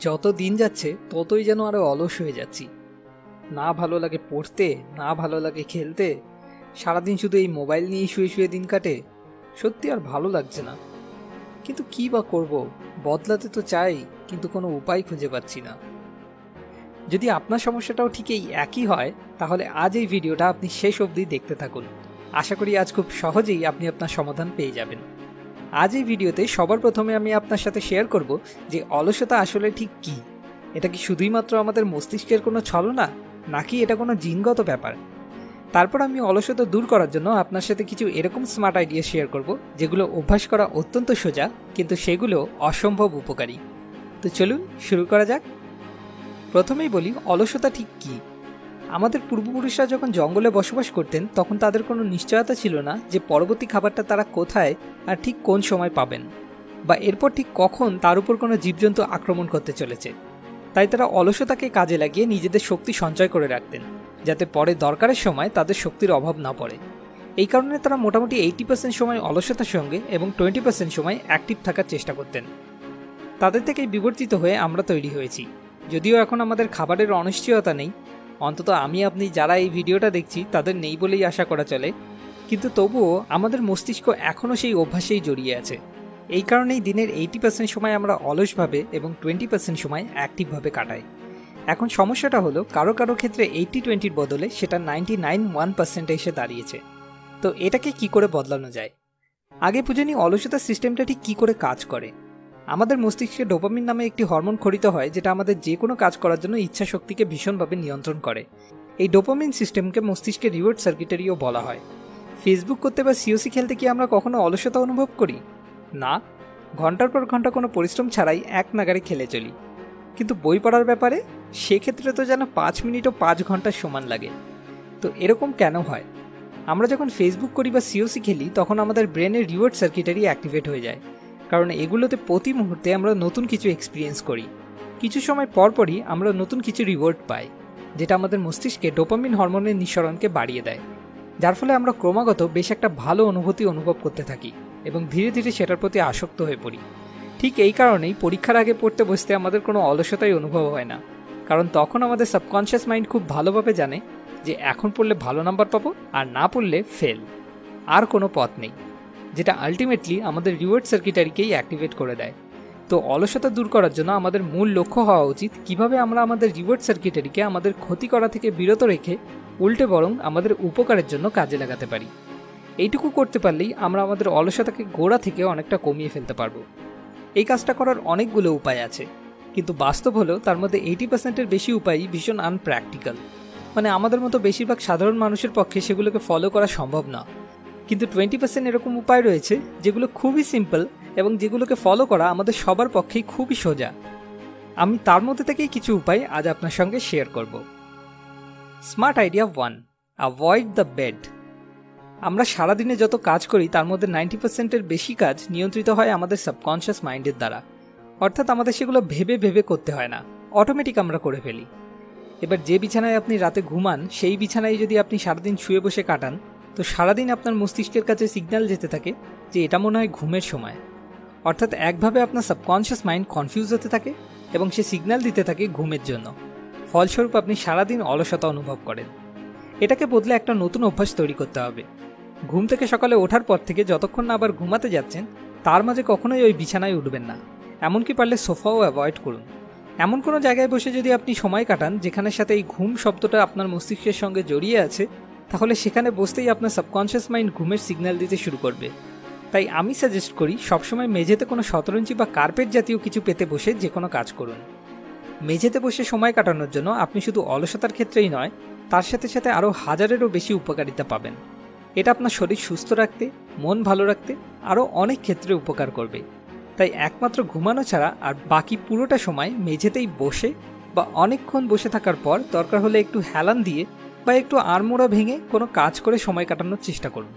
যত দিন যাচ্ছে ততই যেন আরো অলস হয়ে যাচ্ছি। না ভালো লাগে পড়তে, না ভালো লাগে খেলতে, সারাদিন শুধু এই মোবাইল নিয়েই শুয়ে শুয়ে দিন কাটে। সত্যি আর ভালো লাগছে না, কিন্তু কি বা করব, বদলাতে তো চাই, কিন্তু কোনো উপায় খুঁজে পাচ্ছি না। যদি আপনার সমস্যাটাও ঠিক এই একই হয়, তাহলে আজ এই ভিডিওটা আপনি শেষ অবধি দেখতে থাকুন। আশা করি আজ খুব সহজেই আপনি আপনার সমাধান পেয়ে যাবেন। আজ এই ভিডিওতে সবার প্রথমে আমি আপনার সাথে শেয়ার করব যে অলসতা আসলে ঠিক কি। এটা কি শুধুই মাত্র আমাদের মস্তিষ্কের কোনো ছলনা, নাকি এটা কোনো জিনগত ব্যাপার? তারপর আমি অলসতা দূর করার জন্য আপনার সাথে কিছু এরকম স্মার্ট আইডিয়া শেয়ার করব, যেগুলো অভ্যাস করা অত্যন্ত সোজা, কিন্তু সেগুলো অসম্ভব উপকারী। তো চলুন শুরু করা যাক। প্রথমেই বলি, অলসতা ঠিক কি। আমাদের পূর্বপুরুষরা যখন জঙ্গলে বসবাস করতেন, তখন তাদের কোনো নিশ্চয়তা ছিল না যে পরবর্তী খাবারটা তারা কোথায় আর ঠিক কোন সময় পাবেন, বা এরপর ঠিক কখন তার উপর কোনো জীবজন্তু আক্রমণ করতে চলেছে। তাই তারা অলসতাকে কাজে লাগিয়ে নিজেদের শক্তি সঞ্চয় করে রাখতেন, যাতে পরে দরকারের সময় তাদের শক্তির অভাব না পড়ে। এই কারণে তারা মোটামুটি 80% সময় অলসতার সঙ্গে এবং 20% সময় অ্যাক্টিভ থাকার চেষ্টা করতেন। তাদের থেকেই বিবর্তিত হয়ে আমরা তৈরি হয়েছি। যদিও এখন আমাদের খাবারের অনিশ্চয়তা নেই, অন্তত আমি আপনি যারা এই ভিডিওটা দেখছি তাদের নেই বলেই আশা করা চলে, কিন্তু তবুও আমাদের মস্তিষ্ক এখনও সেই অভ্যাসেই জড়িয়ে আছে। এই কারণেই দিনের 80% সময় আমরা অলসভাবে এবং 20% সময় অ্যাক্টিভভাবে কাটাই। এখন সমস্যাটা হলো, কারো কারো ক্ষেত্রে 80-20 বদলে সেটা 99-1% এসে দাঁড়িয়েছে। তো এটাকে কি করে বদলানো যায়? আগে বুঝে নিই অলসতার সিস্টেমটা ঠিক কী করে কাজ করে। আমাদের মস্তিষ্কে ডোপামিন নামে একটি হরমোন খরিত হয়, যেটা আমাদের যে কোনো কাজ করার জন্য ইচ্ছা শক্তিকে ভীষণভাবে নিয়ন্ত্রণ করে। এই ডোপামিন সিস্টেমকে মস্তিষ্কের রিওয়ার্ড সার্কিটারিও বলা হয়। ফেসবুক করতে বা সিওসি খেলতে কি আমরা কখনো অলসতা অনুভব করি? না, ঘন্টার পর ঘন্টা কোনো পরিশ্রম ছাড়াই এক নাগারে খেলে চলি। কিন্তু বই পড়ার ব্যাপারে সেক্ষেত্রে তো যেন 5 মিনিট ও 5 ঘন্টার সমান লাগে। তো এরকম কেন হয়? আমরা যখন ফেসবুক করি বা সিওসি খেলি, তখন আমাদের ব্রেনের রিওয়ার্ড সার্কিটারি অ্যাক্টিভেট হয়ে যায়, কারণ এগুলোতে প্রতি মুহূর্তে আমরা নতুন কিছু এক্সপিরিয়েন্স করি। কিছু সময় পরপরই আমরা নতুন কিছু রিওয়ার্ড পাই, যেটা আমাদের মস্তিষ্কে ডোপামিন হরমোনের নিঃসরণকে বাড়িয়ে দেয়, যার ফলে আমরা ক্রমাগত বেশ একটা ভালো অনুভূতি অনুভব করতে থাকি এবং ধীরে ধীরে সেটার প্রতি আসক্ত হয়ে পড়ি। ঠিক এই কারণেই পরীক্ষার আগে পড়তে বসতে আমাদের কোনো অলসতাই অনুভব হয় না, কারণ তখন আমাদের সাবকনশিয়াস মাইন্ড খুব ভালোভাবে জানে যে এখন পড়লে ভালো নাম্বার পাবো, আর না পড়লে ফেল, আর কোনো পথ নেই, যেটা আলটিমেটলি আমাদের রিওয়ার্ড সার্কিটারিকেই অ্যাক্টিভেট করে দেয়। তো অলসতা দূর করার জন্য আমাদের মূল লক্ষ্য হওয়া উচিত কিভাবে আমরা আমাদের রিওয়ার্ড সার্কিটারিকে আমাদের ক্ষতি করা থেকে বিরত রেখে উল্টে বরং আমাদের উপকারের জন্য কাজে লাগাতে পারি। এইটুকু করতে পারলেই আমরা আমাদের অলসতাকে গোড়া থেকে অনেকটা কমিয়ে ফেলতে পারবো। এই কাজটা করার অনেকগুলো উপায় আছে, কিন্তু বাস্তব হলো তার মধ্যে 80%-এর বেশি উপায়ই ভীষণ আনপ্র্যাকটিক্যাল। মানে আমাদের মতো বেশিরভাগ সাধারণ মানুষের পক্ষে সেগুলোকে ফলো করা সম্ভব না। কিন্তু 20% এরকম উপায় রয়েছে যেগুলো খুবই সিম্পল এবং যেগুলোকে ফলো করা আমাদের সবার পক্ষেই খুবই সোজা। আমি তার মধ্যে থেকেই কিছু উপায় আজ আপনার সঙ্গে শেয়ার করব। Smart idea 1, avoid the bed. আমরা সারাদিনে যত কাজ করি তার মধ্যে 90%-এর বেশি কাজ নিয়ন্ত্রিত হয় আমাদের সাবকনশিয়াস মাইন্ডের দ্বারা, অর্থাৎ আমাদের সেগুলো ভেবে ভেবে করতে হয় না, অটোমেটিক আমরা করে ফেলি। এবার যে বিছানায় আপনি রাতে ঘুমান, সেই বিছানায় যদি আপনি সারাদিন শুয়ে বসে কাটান, তো সারাদিন আপনার মস্তিষ্কের কাছে সিগন্যাল যেতে থাকে যে এটা মনে হয় ঘুমের সময়। অর্থাৎ একভাবে আপনার সাবকনশিয়াস মাইন্ড কনফিউজ হতে থাকে এবং সে সিগন্যাল দিতে থাকে ঘুমের জন্য। ফলস্বরূপ আপনি সারাদিন অলসতা অনুভব করেন। এটাকে বদলে একটা নতুন অভ্যাস তৈরি করতে হবে। ঘুম থেকে সকালে ওঠার পর থেকে যতক্ষণ না আবার ঘুমাতে যাচ্ছেন, তার মাঝে কখনোই ওই বিছানায় উঠবেন না। এমনকি পারলে সোফাও অ্যাভয়েড করুন। এমন কোনো জায়গায় বসে যদি আপনি সময় কাটান যেখানের সাথে এই ঘুম শব্দটা আপনার মস্তিষ্কের সঙ্গে জড়িয়ে আছে, তাহলে সেখানে বসতেই আপনার সাবকনশিয়াস মাইন্ড ঘুমের সিগন্যাল দিতে শুরু করবে। তাই আমি সাজেস্ট করি সবসময় মেঝেতে কোনো শতরঞ্চি বা কার্পেট জাতীয় কিছু পেতে বসে যে কোনো কাজ করুন। মেঝেতে বসে সময় কাটানোর জন্য আপনি শুধু অলসতার ক্ষেত্রেই নয়, তার সাথে সাথে আরও হাজারেরও বেশি উপকারিতা পাবেন। এটা আপনার শরীর সুস্থ রাখতে, মন ভালো রাখতে আরও অনেক ক্ষেত্রে উপকার করবে। তাই একমাত্র ঘুমানো ছাড়া আর বাকি পুরোটা সময় মেঝেতেই বসে বা অনেকক্ষণ বসে থাকার পর দরকার হলে একটু হেলান দিয়ে বা একটু আড়মোড়া ভেঙে কোনো কাজ করে সময় কাটানোর চেষ্টা করুন।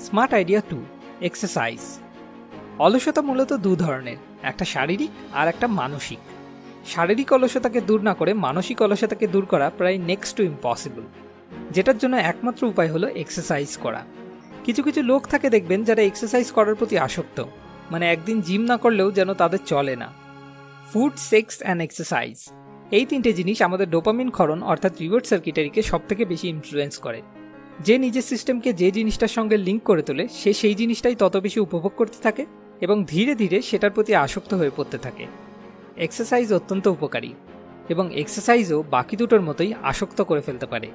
Smart idea 2, exercise. অলসতা মূলত দু ধরনের, একটা শারীরিক আর একটা মানসিক। শারীরিক অলসতাকে দূর না করে মানসিক অলসতাকে দূর করা প্রায় নেক্সট টু ইম্পসিবল, যেটার জন্য একমাত্র উপায় হলো এক্সারসাইজ করা। কিছু কিছু লোক থাকে দেখবেন যারা এক্সারসাইজ করার প্রতি আসক্ত, মানে একদিন জিম না করলেও যেন তাদের চলে না। ফুড, সেক্স অ্যান্ড এক্সারসাইজ, এই তিনটে জিনিস আমাদের ডোপামিন ক্ষরণ অর্থাৎ রিওয়ার্ড সার্কিটারিকে সবথেকে বেশি ইনফ্লুয়েন্স করে। যে নিজের সিস্টেমকে যে জিনিসটার সঙ্গে লিঙ্ক করে তোলে সে সেই জিনিসটাই তত বেশি উপভোগ করতে থাকে এবং ধীরে ধীরে সেটার প্রতি আসক্ত হয়ে পড়তে থাকে। এক্সারসাইজ অত্যন্ত উপকারী এবং এক্সারসাইজও বাকি দুটোর মতোই আসক্ত করে ফেলতে পারে।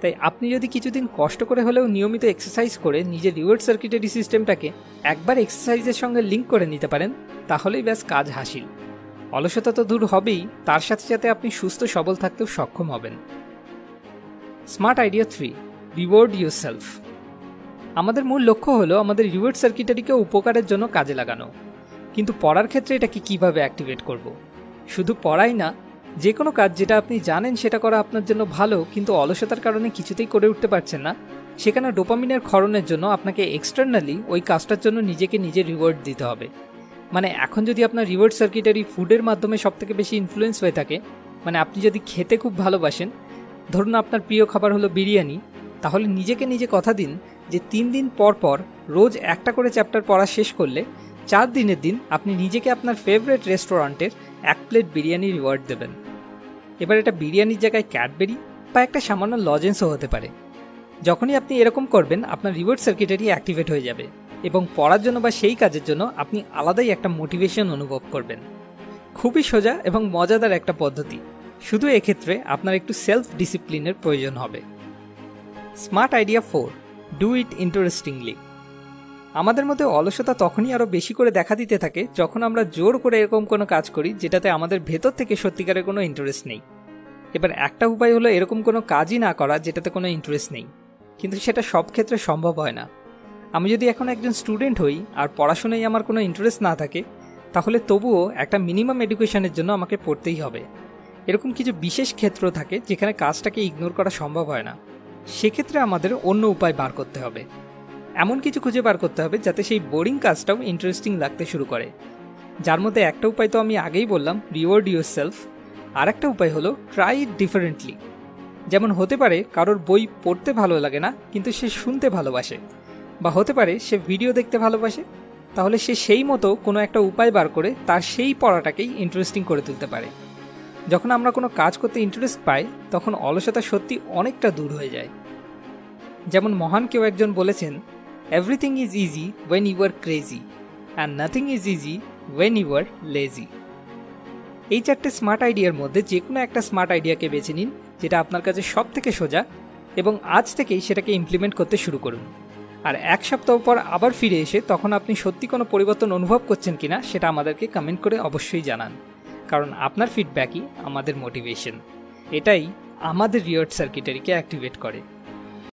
তাই আপনি যদি কিছুদিন কষ্ট করে হলেও নিয়মিত এক্সারসাইজ করে নিজের রিওয়ার্ড সার্কিটারি সিস্টেমটাকে একবার এক্সারসাইজের সঙ্গে লিঙ্ক করে নিতে পারেন, তাহলেই ব্যাস কাজ হাসিল। অলসতা তো দূর হবেই, তার সাথে সাথে আপনি সুস্থ সবল থাকতেও সক্ষম হবেন। Smart idea 3, reward yourself. আমাদের মূল লক্ষ্য হলো আমাদের রিওয়ার্ড সার্কিটারিকে উপকারের জন্য কাজে লাগানো, কিন্তু পড়ার ক্ষেত্রে এটাকে কিভাবে অ্যাক্টিভেট করব? শুধু পড়াই না, যে কোনো কাজ যেটা আপনি জানেন সেটা করা আপনার জন্য ভালো কিন্তু অলসতার কারণে কিছুতেই করে উঠতে পারছেন না, সেখানে ডোপামিনের ক্ষরণের জন্য আপনাকে এক্সটার্নালি ওই কাজটার জন্য নিজেকে নিজে রিওয়ার্ড দিতে হবে। মানে এখন যদি আপনার রিওয়ার্ড সার্কিটারি ফুডের মাধ্যমে সবথেকে বেশি ইনফ্লুয়েন্স হয়ে থাকে, মানে আপনি যদি খেতে খুব ভালোবাসেন, ধরুন আপনার প্রিয় খাবার হলো বিরিয়ানি, তাহলে নিজেকে নিজে কথা দিন যে 3 দিন পর পর রোজ একটা করে চ্যাপ্টার পড়া শেষ করলে 4 দিনের দিন আপনি নিজেকে আপনার ফেভারিট রেস্টুরেন্টের 1 প্লেট বিরিয়ানি রিওয়ার্ড দেবেন। এবার এটা বিরিয়ানির জায়গায় ক্যাডবেরি বা একটা সামান্য লজেন্সও হতে পারে। যখনই আপনি এরকম করবেন আপনার রিওয়ার্ড সার্কিটারি অ্যাক্টিভেট হয়ে যাবে এবং পড়ার জন্য বা সেই কাজের জন্য আপনি আলাদাই একটা মোটিভেশন অনুভব করবেন। খুবই সোজা এবং মজাদার একটা পদ্ধতি, শুধু এক্ষেত্রে আপনার একটু সেলফ ডিসিপ্লিনের প্রয়োজন হবে। Smart idea 4, do it interestingly. আমাদের মধ্যে অলসতা তখনই আরও বেশি করে দেখা দিতে থাকে যখন আমরা জোর করে এরকম কোনো কাজ করি যেটাতে আমাদের ভেতর থেকে সত্যিকারের কোনো ইন্টারেস্ট নেই। এবার একটা উপায় হলো এরকম কোনো কাজই না করা যেটাতে কোনো ইন্টারেস্ট নেই, কিন্তু সেটা সব ক্ষেত্রে সম্ভব হয় না। আমি যদি এখন একজন স্টুডেন্ট হই আর পড়াশোনায় আমার কোনো ইন্টারেস্ট না থাকে, তাহলে তবুও একটা মিনিমাম এডুকেশনের জন্য আমাকে পড়তেই হবে। এরকম কিছু বিশেষ ক্ষেত্র থাকে যেখানে কাজটাকে ইগনোর করা সম্ভব হয় না, সেক্ষেত্রে আমাদের অন্য উপায় বার করতে হবে। এমন কিছু খুঁজে বার করতে হবে যাতে সেই বোরিং কাজটাও ইন্টারেস্টিং লাগতে শুরু করে, যার মধ্যে একটা উপায় তো আমি আগেই বললাম, রিওয়ার্ড ইউরসেলফ। আর একটা উপায় হলো ট্রাই ইট ডিফারেন্টলি। যেমন হতে পারে কারোর বই পড়তে ভালো লাগে না কিন্তু সে শুনতে ভালোবাসে, বা হতে পারে সে ভিডিও দেখতে ভালোবাসে, তাহলে সে সেই মতো কোনো একটা উপায় বার করে তার সেই পড়াটাকেই ইন্টারেস্টিং করে তুলতে পারে। যখন আমরা কোনো কাজ করতে ইন্টারেস্ট পাই তখন অলসতা সত্যি অনেকটা দূর হয়ে যায়। যেমন মহান কেউ একজন বলেছেন, everything is easy when you are crazy and nothing is easy when you are lazy. এই 4টে স্মার্ট আইডিয়ার মধ্যে যে কোনো একটা স্মার্ট আইডিয়াকে বেছে নিন যেটা আপনার কাছে সব থেকে সোজা, এবং আজ থেকেই সেটাকে ইমপ্লিমেন্ট করতে শুরু করুন। আর 1 সপ্তাহ পর আবার ফিরে এসে তখন আপনি সত্যি কোনো পরিবর্তন অনুভব করছেন কিনা সেটা আমাদেরকে কমেন্ট করে অবশ্যই জানান, কারণ আপনার ফিডব্যাকই আমাদের মোটিভেশন। এটাই আমাদের রিওয়ার্ড সার্কিটারিকে অ্যাক্টিভেট করে।